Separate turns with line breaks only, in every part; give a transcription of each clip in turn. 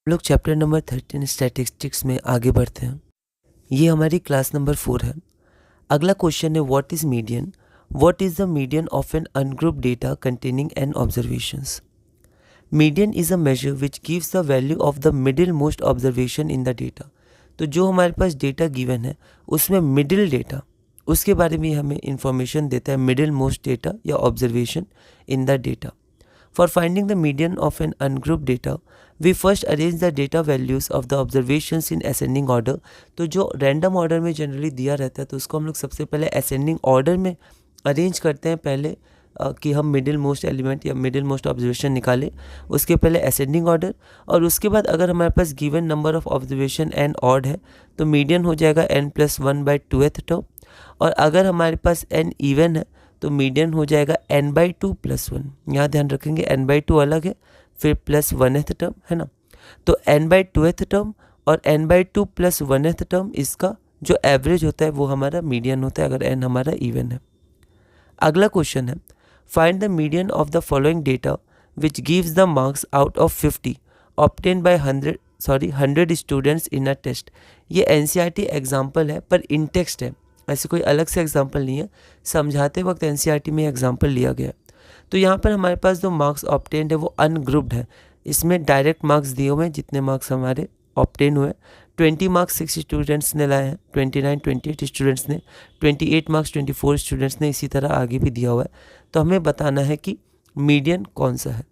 लोग chapter number 13 statistics में आगे बढ़ते हैं। ये हमारी क्लास नंबर 4 है। अगला क्वेश्चन है what is median? What is the median of an ungroup data containing n observations? Median is a measure which gives the value of the middle most observation in the data. तो जो हमारे पास data given है उसमें middle data, उसके बारे में हमें information देता है, मिडिल मोस्ट डेटा या observation in the data. For finding the median of an ungrouped data, we first arrange the data values of the observations in ascending order। तो जो रैंडम ऑर्डर में जनरली दिया रहता है तो उसको हम लोग सबसे पहले असेंडिंग ऑर्डर में अरेंज करते हैं पहले कि हम मिडिल मोस्ट एलिमेंट या मिडिल मोस्ट ऑब्जर्वेशन निकालें। उसके पहले असेंडिंग ऑर्डर, और उसके बाद अगर हमारे पास given number of observation n odd है तो मीडियन हो जाएगा n+1/2th टर्म, और अगर हमारे पास n इवन है तो मीडियन हो जाएगा n/2+1। यहाँ ध्यान रखेंगे n/2 अलग है, फिर +1th टर्म है ना। तो n/2th टर्म और n/2+1th टर्म, इसका जो एवरेज होता है वो हमारा मीडियन होता है अगर n हमारा इवन है। अगला क्वेश्चन है find the median of the following data which gives the marks out of 50 obtain by 100 students in a test. ये NCERT एग्जाम्पल है पर इन टेक्स्ट है, ऐसे कोई अलग से एग्जाम्पल नहीं है, समझाते वक्त NCERT में एग्जाम्पल लिया गया। तो यहाँ पर हमारे पास जो मार्क्स ऑब्टेन्ड है वो अनग्रुप्ड है, इसमें डायरेक्ट मार्क्स दिए हुए हैं जितने मार्क्स हमारे ऑब्टेन हुए। 20 मार्क्स 6 स्टूडेंट्स ने लाए हैं, 28 स्टूडेंट्स ने, 28 मार्क्स 24 स्टूडेंट्स ने, इसी तरह आगे भी दिया हुआ है। तो हमें बताना है कि मीडियन कौन सा है।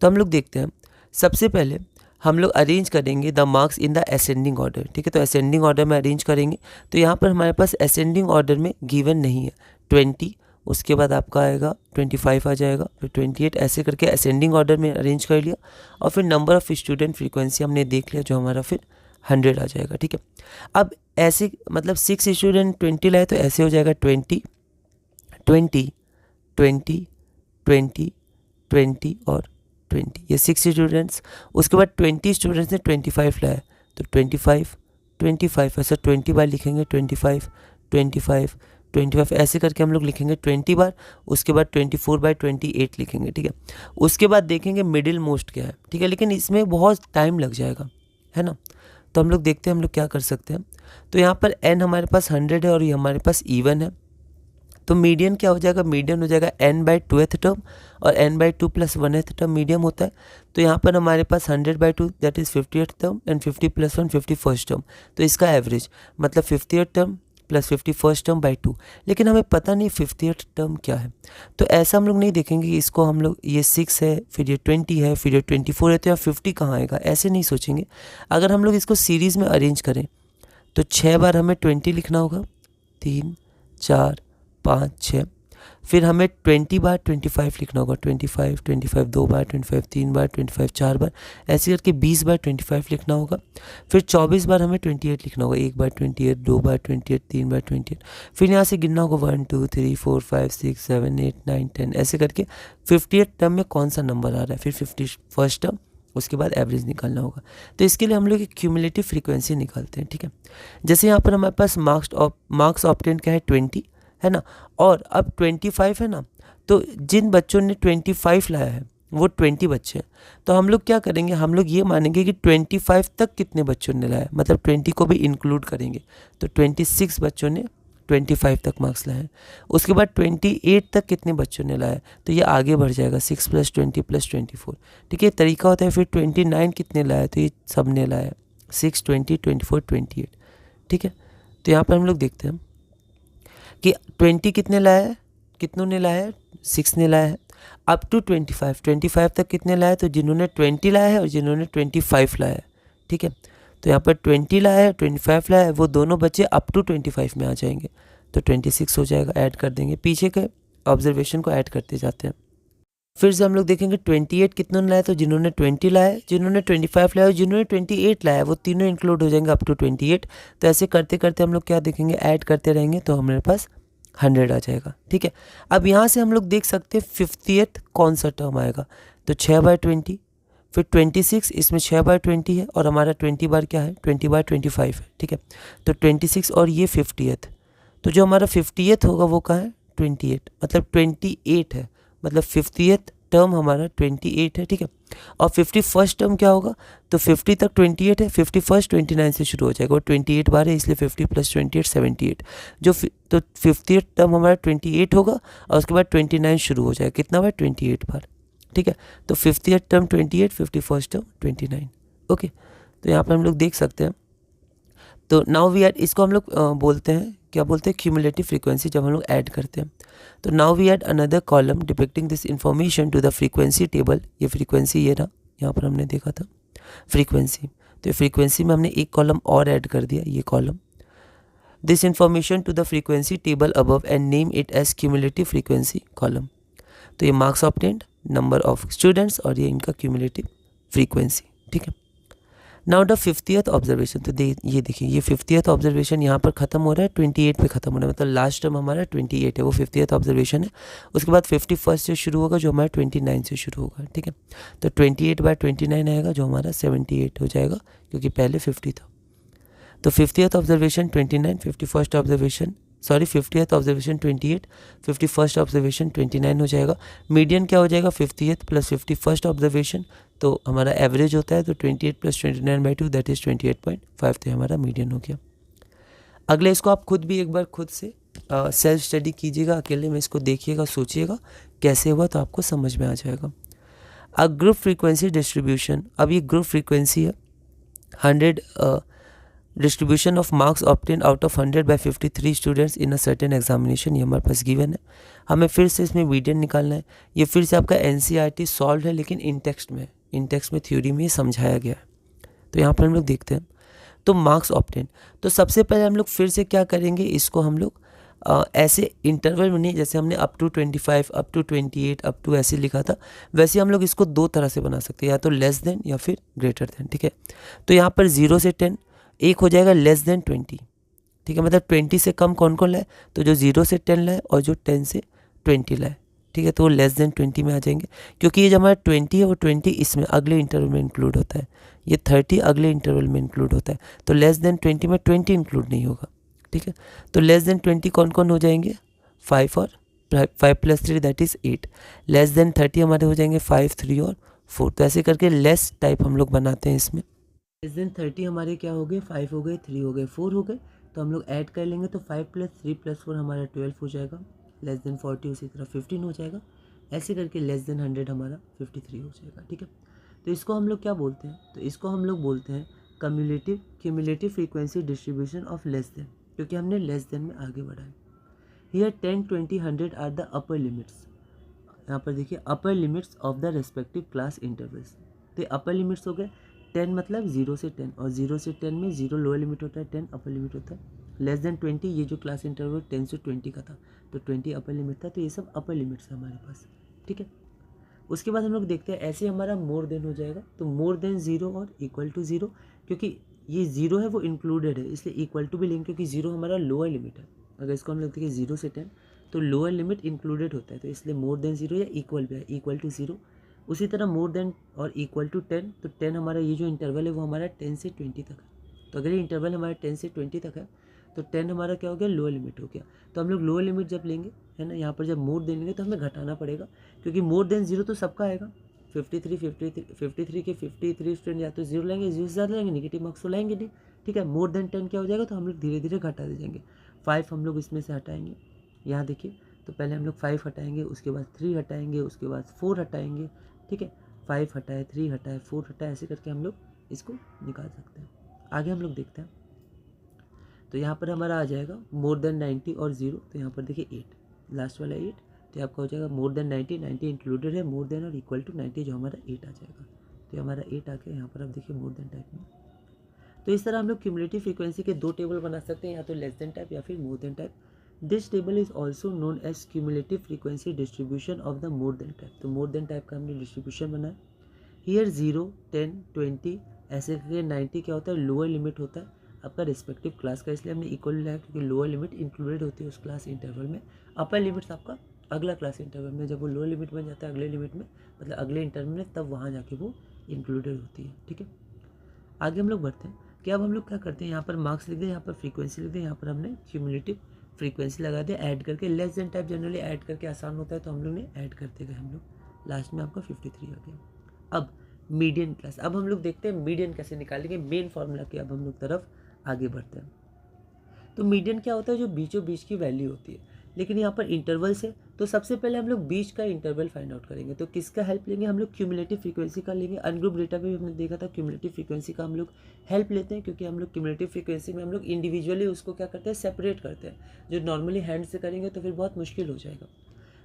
तो हम लोग देखते हैं, सबसे पहले हम लोग अरेंज करेंगे the marks in the ascending order. ठीक है, तो असेंडिंग ऑर्डर में अरेंज करेंगे। तो यहाँ पर हमारे पास असेंडिंग ऑर्डर में गिवन नहीं है 20, उसके बाद आपका आएगा 25 आ जाएगा, फिर 28, ऐसे करके असेंडिंग ऑर्डर में अरेंज कर लिया। और फिर नंबर ऑफ स्टूडेंट फ्रीक्वेंसी हमने देख लिया जो हमारा फिर 100 आ जाएगा। ठीक है, अब ऐसे मतलब 6 स्टूडेंट 20 लाए तो ऐसे हो जाएगा 20 20 20 20 20 और 20, ये 6 स्टूडेंट्स। उसके बाद 20 स्टूडेंट्स ने 25 लाया तो 25 25, ऐसा 20 बार लिखेंगे, 25 25 25, ऐसे करके हम लोग लिखेंगे 20 बार। उसके बाद 24/28 लिखेंगे। ठीक है, उसके बाद देखेंगे मिडिल मोस्ट क्या है। ठीक है, लेकिन इसमें बहुत टाइम लग जाएगा, है ना। तो हम लोग देखते हैं हम लोग क्या कर सकते हैं। तो यहाँ पर n हमारे पास 100 है और ये हमारे पास इवन है, तो मीडियन क्या हो जाएगा, मीडियन हो जाएगा n/2th टर्म, और n/2+1th टर्म मीडियम होता है। तो यहाँ पर हमारे पास 100/2 that is 50th term and 50+1 51st term. तो इसका एवरेज मतलब 50th term plus 51st term by 2। लेकिन हमें पता नहीं 50th टर्म क्या है, तो ऐसा हम लोग नहीं देखेंगे कि इसको हम लोग ये 6 है, फिर ये 20 है, फिर ये 24 है, तो यहाँ 50 कहाँ आएगा, ऐसे नहीं सोचेंगे। अगर हम लोग इसको सीरीज़ में अरेंज करें तो 6 बार हमें 20 लिखना होगा, 3 4 5 6, फिर हमें 20 बार 25 लिखना होगा, 25 25 2 बार, 25 3 बार, 25 4 बार, ऐसे करके 20 बार 25 लिखना होगा। फिर 24 बार हमें 28 लिखना होगा, 1 बार 28, 2 बार 28, 3 बार 28। फिर यहाँ से गिनना होगा 1 2 3 4 5 6 7 8 9 10, ऐसे करके 50th टर्म में कौन सा नंबर आ रहा है, फिर 51st टर्म, उसके बाद एवरेज निकालना होगा। तो इसके लिए हम लोग एक क्यूमुलेटिव फ्रीक्वेंसी निकालते हैं। ठीक है, जैसे यहाँ पर हमारे पास मार्क्स ऑब्टेन क्या है 20 है ना, और अब 25 है ना, तो जिन बच्चों ने 25 लाया है वो 20 बच्चे हैं। तो हम लोग क्या करेंगे, हम लोग ये मानेंगे कि 25 तक कितने बच्चों ने लाया, मतलब 20 को भी इंक्लूड करेंगे। तो 26 बच्चों ने 25 तक मार्क्स लाए हैं। उसके बाद 28 तक कितने बच्चों ने लाया, तो ये आगे बढ़ जाएगा 6 + 20 + 24। ठीक है, तरीका होता है। फिर 29 कितने लाया, तो ये सब ने लाया 6 20 24 28। ठीक है, तो यहाँ पर हम लोग देखते हैं कि 20 कितने लाया है, कितनों ने लाया है, 6 ने लाया है। अप टू 25 तक कितने लाया है, तो जिन्होंने 20 लाया है और जिन्होंने 25 लाया है। ठीक है, तो यहाँ पर 20 लाया है 25 लाया है, वो दोनों बच्चे अप टू 25 में आ जाएंगे, तो 26 हो जाएगा, ऐड कर देंगे, पीछे के ऑब्जर्वेशन को ऐड करते जाते हैं। फिर से हम लोग देखेंगे 28 कितनों ने लाया, तो जिन्होंने 20 लाया है, जिन्होंने 25 लाया और जिन्होंने 28 लाया है, वो तीनों इंक्लूड हो जाएंगे अप टू 28। तो ऐसे करते करते हम लोग क्या देखेंगे, ऐड करते रहेंगे, तो हमारे पास 100 आ जाएगा। ठीक है, अब यहाँ से हम लोग देख सकते हैं 50th कौन सा टर्म आएगा, तो 6/20, फिर 26, इसमें 6/20 है, और हमारा 20 बार क्या है, 20/25 है। ठीक है, तो 26 और ये 50th, तो जो हमारा 50th होगा वो कहाँ है, 28, मतलब 28 है, मतलब 50th टर्म हमारा 28 है, ठीक है। और 51st टर्म क्या होगा, तो 50 तक 28 है, 51st 29 से शुरू हो जाएगा और 28 बार है, इसलिए 50 + 28 78 तो 50th टर्म हमारा 28 होगा और उसके बाद 29 शुरू हो जाएगा, कितना बार, 28 बार, ठीक है। तो 50th term 28, 51st term 29, okay. तो यहाँ पर हम लोग देख सकते हैं। तो नाउ वी ऐड, इसको हम लोग बोलते हैं, क्या बोलते हैं, क्यूमुलेटिव फ्रीक्वेंसी, जब हम लोग ऐड करते हैं। तो now we add another column depicting this information to the frequency table. ये फ्रीक्वेंसी ये रहा, यहाँ पर हमने देखा था फ्रीक्वेंसी, तो फ्रीक्वेंसी में हमने एक कॉलम और ऐड कर दिया, ये column, this information to the frequency table above and name it as cumulative frequency column. तो ये marks obtained, number of students और ये इनका क्यूमुलेटिव फ्रीक्वेंसी, ठीक है। नाउ द 50th ऑब्जर्वेशन, तो ये देखिए, ये 50th ऑब्जर्वेशन यहाँ पर खत्म हो रहा है, 28 पे खत्म हो रहा है, मतलब लास्ट टर्म हमारा 28 है, वो 50th ऑब्जर्वेशन है। उसके बाद 51st से शुरू होगा, जो हमारा 29 से शुरू होगा, ठीक है। तो 28/29 आएगा, जो हमारा 78 हो जाएगा, क्योंकि पहले 50 था। तो 50th observation 29, 51st observation 50th observation 28, 51st observation 29 हो जाएगा। मीडियन क्या हो जाएगा, 50th + 51st ऑब्जर्वेशन, तो हमारा एवरेज होता है, तो 28 + 29/2 दैट इज़ 28.5, तो हमारा मीडियन हो गया। अगले इसको आप खुद भी एक बार खुद से सेल्फ स्टडी कीजिएगा, अकेले में इसको देखिएगा, सोचिएगा कैसे हुआ, तो आपको समझ में आ जाएगा। अब ग्रुप फ्रीक्वेंसी डिस्ट्रीब्यूशन, अब ये ग्रुप फ्रीक्वेंसी है 100 distribution of marks obtain out of 100 by 53 students in a certain examination, ये हमारे पास गिवन है। हमें फिर से इसमें मीडियन निकालना है। ये फिर से आपका NCERT सॉल्व है, लेकिन इन टेक्स्ट में थ्योरी में समझाया गया है। तो यहाँ पर हम लोग देखते हैं, तो मार्क्स ऑब्टेन, तो सबसे पहले हम लोग फिर से क्या करेंगे, इसको हम लोग ऐसे इंटरवल में नहीं, जैसे हमने up to 25, up to 28, up to ऐसे लिखा था, वैसे हम लोग इसको दो तरह से बना सकते हैं, या तो लेस देन या फिर ग्रेटर देन, ठीक है। तो यहाँ पर 0 से 10 एक हो जाएगा लेस देन 20, ठीक है, मतलब 20 से कम कौन कौन लाए, तो जो 0 से 10 लाए और जो 10 से 20 लाए, ठीक है, तो वो लेस देन 20 में आ जाएंगे, क्योंकि ये जो हमारा 20 है वो 20 इसमें अगले इंटरवल में इंक्लूड होता है, ये 30 अगले इंटरवल में इंक्लूड होता है, तो लेस देन 20 में 20 इंक्लूड नहीं होगा, ठीक है। तो लेस देन 20 कौन कौन हो जाएंगे, 5 और 5 + 3 दैट इज़ 8। लेस देन 30 हमारे हो जाएंगे 5, 3 और 4। तो ऐसे करके लेस टाइप हम लोग बनाते हैं इसमें। लेस देन 30 हमारे क्या हो गए, 5 हो गए, 3 हो गए, 4 हो गए, तो हम लोग ऐड कर लेंगे, तो 5 + 3 + 4 हमारा 12 हो जाएगा। लेस देन 40 उसी तरह 15 हो जाएगा, ऐसे करके लेस देन 100 हमारा 53 हो जाएगा, ठीक है। तो इसको हम लोग क्या बोलते हैं, तो इसको हम लोग बोलते हैं cumulative frequency distribution of less than, क्योंकि हमने लेस देन में आगे बढ़ा है। Here 10, 20, 100 are the upper limits. यहाँ पर देखिए upper limits of the respective class intervals. तो अपर लिमिट्स हो गए 10 मतलब 0 से 10, और 0 से 10 में 0 लोअर लिमिट होता है, 10 अपर लिमिट होता है। लेस देन 20 ये जो क्लास इंटरवल 10 से 20 का था, तो 20 अपर लिमिट था, तो ये सब अपर लिमिट्स है हमारे पास, ठीक है। उसके बाद हम लोग देखते हैं, ऐसे हमारा मोर देन हो जाएगा, तो मोर देन 0 और इक्वल टू 0, क्योंकि ये 0 है वो इंक्लूडेड है, इसलिए इक्वल टू भी लेंगे, क्योंकि 0 हमारा लोअर लिमिट है। अगर इसको हम लोग देखिए 0 से 10, तो लोअर लिमिट इंक्लूडेड होता है, तो इसलिए मोर देन 0 या इक्वल भी है, इक्वल टू 0। उसी तरह मोर देन और इक्वल टू 10, तो 10 हमारा ये जो इंटरवल है वो हमारा 10 से 20 तक है। तो अगर ये इंटरवल हमारा 10 से 20 तक है, तो 10 हमारा क्या हो गया, लोअर लिमिट हो गया। तो हम लोग लोअर लिमिट जब लेंगे, है ना, यहाँ पर जब मोर देन लेंगे तो हमें घटाना पड़ेगा, क्योंकि मोर देन 0 तो सबका आएगा। 53 के 53 स्टूडेंट या तो 0 लेंगे, 0 से ज़्यादा लेंगे, नेगेटिव मार्क्स तो लाएंगे नहीं, ठीक है। मोर देन 10 क्या हो जाएगा, तो हम लोग धीरे धीरे घटा दे जाएंगे। 5 हम लोग इसमें से हटाएंगे, यहाँ देखिए, तो पहले हम लोग 5 हटाएंगे, उसके बाद 3 हटाएंगे, उसके बाद 4 हटाएंगे, ठीक है। 5 हटाए, 3 हटाए, 4 हटाए, ऐसे करके हम लोग इसको निकाल सकते हैं। आगे हम लोग देखते हैं, तो यहाँ पर हमारा आ जाएगा मोर देन 90 और 0, तो यहाँ पर देखिए 8, लास्ट वाला 8, तो आपका हो जाएगा मोर देन 90, 90 इंक्लूडेड है, मोर देन और इक्वल टू 90, जो हमारा 8 आ जाएगा। तो हमारा 8 आ गया, यहाँ पर आप देखिए मोर देन टाइप में। तो इस तरह हम लोग क्यूमुलेटिव फ्रीक्वेंसी के दो टेबल बना सकते हैं, या तो लेस देन टाइप या फिर more than type. This table is also known as cumulative frequency distribution of the more than type. तो मोर देन टाइप का हमने डिस्ट्रीब्यूशन बनाया। हियर 0, 10, 20 ऐसे करके 90 क्या होता है, लोअर लिमिट होता है आपका रिस्पेक्टिव क्लास का, इसलिए हमने इक्वल लिया, क्योंकि लोअर लिमिट इंक्लूडेड होती है उस क्लास इंटरवल में। अपर लिमिट्स आपका अगला क्लास इंटरवल में, जब वो लोअर लिमिट बन जाता है अगले लिमिट में, मतलब अगले इंटरवल में, तब वहाँ जाके वो इंक्लूडेड होती है, ठीक है। आगे हम लोग बढ़ते हैं कि अब हम लोग क्या करते हैं, यहाँ पर मार्क्स लिख दें, यहाँ पर फ्रीक्वेंसी लिख दें, यहाँ पर हमने क्यूमुलेटिव फ्रीक्वेंसी लगा दिया ऐड करके। Less than type generally add करके आसान होता है, तो हम लोग ने ऐड करते गए हम लोग, लास्ट में आपका 53 आ गया। अब मीडियन क्लास, अब हम लोग देखते हैं मीडियन कैसे निकालेंगे, मेन फार्मूला के अब हम लोग तरफ आगे बढ़ते हैं। तो मीडियन क्या होता है, जो बीचों बीच की वैल्यू होती है, लेकिन यहाँ पर इंटरवल्स है, तो सबसे पहले हम लोग बीच का इंटरवल फाइंड आउट करेंगे। तो किसका हेल्प लेंगे, हम लोग क्यूमुलेटिव फ्रीक्वेंसी का लेंगे। अनग्रुप डेटा पे भी हमने देखा था क्यूमुलेटिव फ्रीक्वेंसी का हम लोग हेल्प लेते हैं, क्योंकि हम लोग क्यूमुलेटिव फ्रीक्वेंसी में हम लोग इंडिविजुअली उसको क्या करते हैं, सेपरेट करते हैं। जो नॉर्मली हैंड से करेंगे तो फिर बहुत मुश्किल हो जाएगा।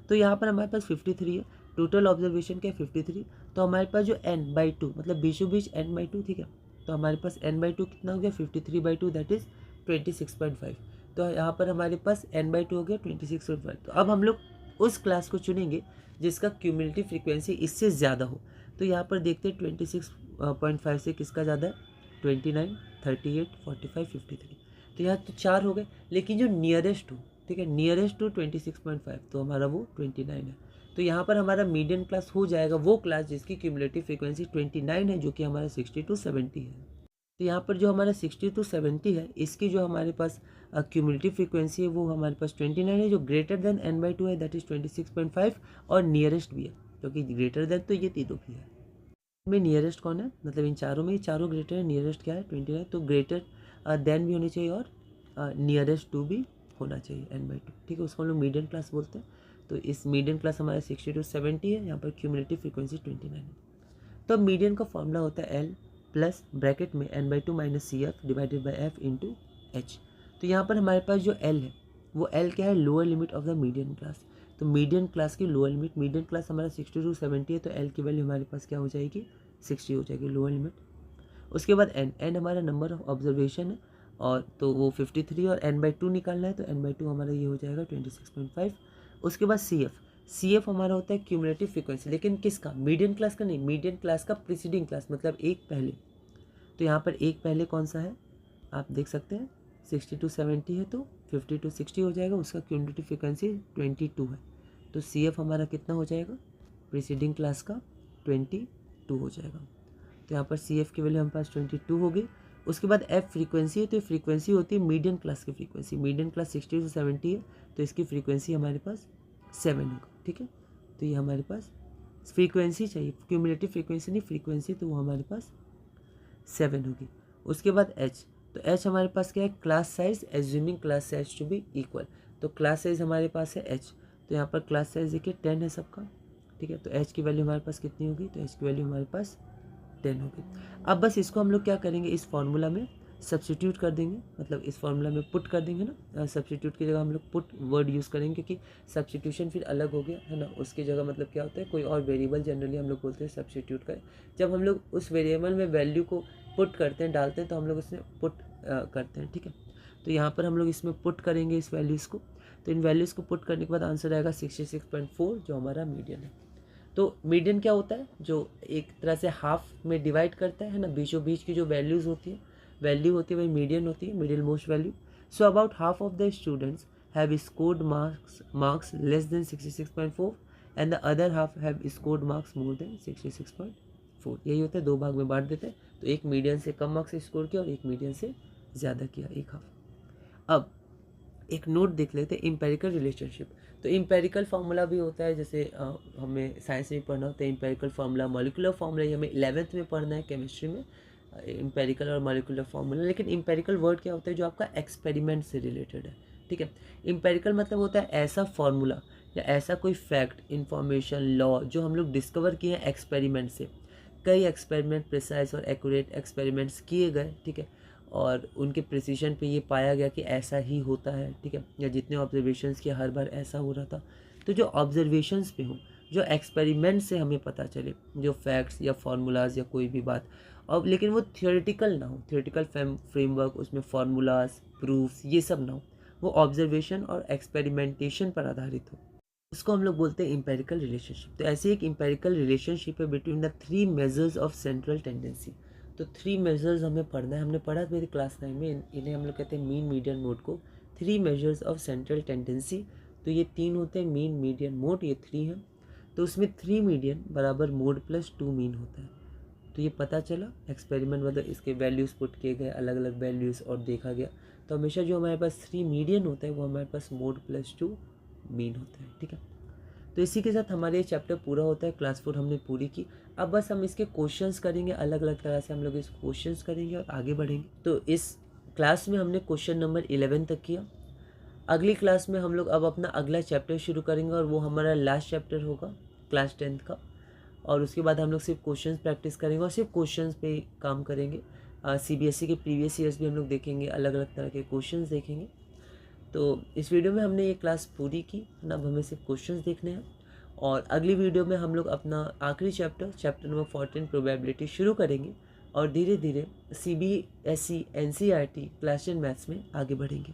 तो यहाँ पर हमारे पास 53 है, टोटल ऑब्जर्वेशन के 53, तो हमारे पास जो n/2 मतलब बीचों बीच n/2, ठीक है, तो हमारे पास n/2 कितना हो गया, 53/2 दैट इज 26.5। तो यहाँ पर हमारे पास n/2 हो गया 26.5। तो अब हम लोग उस क्लास को चुनेंगे जिसका क्यूमुलेटिव फ्रीक्वेंसी इससे ज़्यादा हो। तो यहाँ पर देखते हैं 26.5 से किसका ज़्यादा है, 29, 38, 45, 53। तो यहाँ तो 4 हो गए, लेकिन जो नियरेस्ट हो, ठीक है, नियरेस्ट टू 26.5, तो हमारा वो 29 है। तो यहाँ पर हमारा मीडियन क्लास हो जाएगा वो क्लास जिसकी क्यूमुलेटिव फ्रीक्वेंसी 29 है, जो कि हमारा 60 to 70 है। तो यहाँ पर जो हमारा 60 to 70 है, इसकी जो हमारे पास क्यूमुलेटिव फ्रीक्वेंसी है वो हमारे पास 29 है, जो ग्रेटर देन n/2 है दैट इज 26.5, और नियरेस्ट भी है, क्योंकि ग्रेटर देन तो ये तीनों भी है। में नियरेस्ट कौन है, मतलब इन चारों में ये चारों ग्रेटर है, नियरेस्ट क्या है 29, तो ग्रेटर देन भी होनी चाहिए और नियरेस्ट टू भी होना चाहिए n/2, ठीक है, उसको हम लोग मीडियन क्लास बोलते हैं। तो इस मीडियन क्लास हमारा 60 to 70 है, यहाँ पर क्यूमुलेटिव फ्रीक्वेंसी 29 है। तो अब मीडियन का फॉर्मूला होता है L प्लस ब्रैकेट में n/2 minus CF divided by F into H। तो यहाँ पर हमारे पास जो L है वो L क्या है, lower limit of the median class. तो मीडियन क्लास की लोअर लिमिट, मीडियन क्लास हमारा 60 to 70 है, तो L की वैल्यू हमारे पास क्या हो जाएगी, 60 हो जाएगी लोअर लिमिट। उसके बाद n हमारा नंबर ऑफ ऑब्जर्वेशन है, और तो वो 53 और n/2 निकालना है, तो n/2 हमारा ये हो जाएगा 26.5। उसके बाद CF हमारा होता है क्यूमुलेटिव फ्रीक्वेंसी, लेकिन किसका, मीडियन क्लास का नहीं, मीडियन क्लास का प्रीसीडिंग क्लास, मतलब एक पहले। तो यहाँ पर एक पहले कौन सा है, आप देख सकते हैं 60 to 70 है, तो 50 to 60 हो जाएगा, उसका क्यूमुलेटिव फ्रीक्वेंसी 22 है। तो CF हमारा कितना हो जाएगा, प्रीसीडिंग क्लास का 22 हो जाएगा। तो यहाँ पर CF की वैल्यू हमारे पास 22 होगी। उसके बाद F फ्रीक्वेंसी है, तो फ्रीक्वेंसी होती है मीडियन क्लास की फ्रीक्वेंसी, मीडियन क्लास 60 to 70 है, तो इसकी फ्रीक्वेंसी हमारे पास 7 होगा, ठीक है। तो ये हमारे पास फ्रीक्वेंसी चाहिए, क्यूमुलेटिव फ्रीक्वेंसी नहीं, फ्रीक्वेंसी, तो वो हमारे पास 7 होगी। उसके बाद H, तो H हमारे पास क्या है, class size, assuming class size to be equal, तो क्लास साइज हमारे पास है H, तो यहाँ पर क्लास साइज देखिए 10 है सबका, ठीक है। तो H की वैल्यू हमारे पास कितनी होगी, तो H की वैल्यू हमारे पास 10 होगी। अब बस इसको हम लोग क्या करेंगे, इस फॉर्मूला में सब्स्टिट्यूट कर देंगे, मतलब इस फॉर्मूला में पुट कर देंगे ना, सब्स्टिट्यूट की जगह हम लोग पुट वर्ड यूज़ करेंगे, क्योंकि सब्स्टिट्यूशन फिर अलग हो गया है ना, उसकी जगह मतलब क्या होता है, कोई और वेरिएबल जनरली हम लोग बोलते हैं सब्स्टिट्यूट करें। जब हम लोग उस वेरिएबल में वैल्यू को पुट करते हैं, डालते हैं, तो हम लोग उसमें पुट करते हैं, ठीक है। तो यहाँ पर हम लोग इसमें पुट करेंगे इस वैल्यूज़ को, तो इन वैल्यूज़ को पुट करने के बाद आंसर आएगा 66.4, जो हमारा मीडियन है। तो मीडियन क्या होता है, जो एक तरह से हाफ में डिवाइड करता है ना, बीचों बीच की जो वैल्यूज़ होती है, वैल्यू होती है वही मीडियन होती है, middle most value. So about half of the students have scored marks less than 66.4 and the other half have scored marks more than 66.4। यही होता है, दो भाग में बांट देते हैं, तो एक मीडियन से कम मार्क्स स्कोर किया और एक मीडियन से ज़्यादा किया, एक हाफ। अब एक नोट देख लेते हैं, इम्पेरिकल रिलेशनशिप। तो इम्पेरिकल फार्मूला भी होता है, जैसे हमें साइंस में पढ़ना होता है इम्पेरिकल फार्मूला, मॉलिक्यूलर फार्मूला, ये हमें 11th में पढ़ना है केमिस्ट्री में, इम्पेरिकल और मॉलिक्यूलर फार्मूला। लेकिन इम्पेरिकल वर्ड क्या होता है, जो आपका एक्सपेरिमेंट से रिलेटेड है, ठीक है। इम्पेरिकल मतलब होता है ऐसा फार्मूला या ऐसा कोई फैक्ट, इंफॉर्मेशन, लॉ जो हम लोग डिस्कवर किए हैं एक्सपेरिमेंट से। कई एक्सपेरिमेंट, प्रिसाइज और एक्यूरेट एक्सपेरिमेंट्स किए गए, ठीक है, और उनके प्रिसीजन पे ये पाया गया कि ऐसा ही होता है, ठीक है, या जितने ऑब्जर्वेशंस किए हर बार ऐसा हो रहा था। तो जो ऑब्जर्वेशंस पे हों, जो एक्सपेरिमेंट से हमें पता चले, जो फैक्ट्स या फार्मूलाज या कोई भी बात, और लेकिन वो थियोरेटिकल ना हो, थियोरेटिकल फ्रेमवर्क, उसमें फार्मूलाज, प्रूफ्स, ये सब ना हो, वो ऑब्जर्वेशन और एक्सपेरिमेंटेशन पर आधारित हो, उसको हम लोग बोलते हैं इम्पेरिकल रिलेशनशिप। तो ऐसे एक इम्पेरिकल रिलेशनशिप है between the 3 measures of central tendency. तो 3 मेजर्स हमें पढ़ना है, हमने पढ़ा मेरी क्लास 9 में, इन्हें हम लोग कहते हैं मीन, मीडियन, मोड को। 3 मेजर्स ऑफ सेंट्रल टेंडेंसी, तो ये 3 होते हैं, मीन, मीडियन, मोड, ये 3 हैं। तो उसमें 3 मीडियन बराबर मोड प्लस 2 मीन होता है। तो ये पता चला एक्सपेरिमेंट, मतलब इसके वैल्यूज़ पुट किए गए, अलग अलग वैल्यूज़, और देखा गया। तो हमेशा जो हमारे पास 3 मीडियन होता है वो हमारे पास मोड प्लस 2 मीन होता है, ठीक है। तो इसी के साथ हमारे ये चैप्टर पूरा होता है। क्लास 4 हमने पूरी की। अब बस हम इसके क्वेश्चंस करेंगे, अलग अलग तरह से हम लोग इस क्वेश्चंस करेंगे और आगे बढ़ेंगे। तो इस क्लास में हमने क्वेश्चन नंबर 11 तक किया। अगली क्लास में हम लोग अब अपना अगला चैप्टर शुरू करेंगे और वो हमारा लास्ट चैप्टर होगा क्लास 10 का। और उसके बाद हम लोग सिर्फ क्वेश्चंस प्रैक्टिस करेंगे और सिर्फ क्वेश्चंस पे काम करेंगे। CBSE के प्रीवियस ईयर्स भी हम लोग देखेंगे, अलग अलग तरह के क्वेश्चंस देखेंगे। तो इस वीडियो में हमने ये क्लास पूरी की। अब हमें सिर्फ क्वेश्चंस देखने हैं और अगली वीडियो में हम लोग अपना आखिरी चैप्टर नंबर 14 प्रोबेबिलिटी शुरू करेंगे और धीरे धीरे CBSE NCERT क्लास 10 मैथ्स में आगे बढ़ेंगे।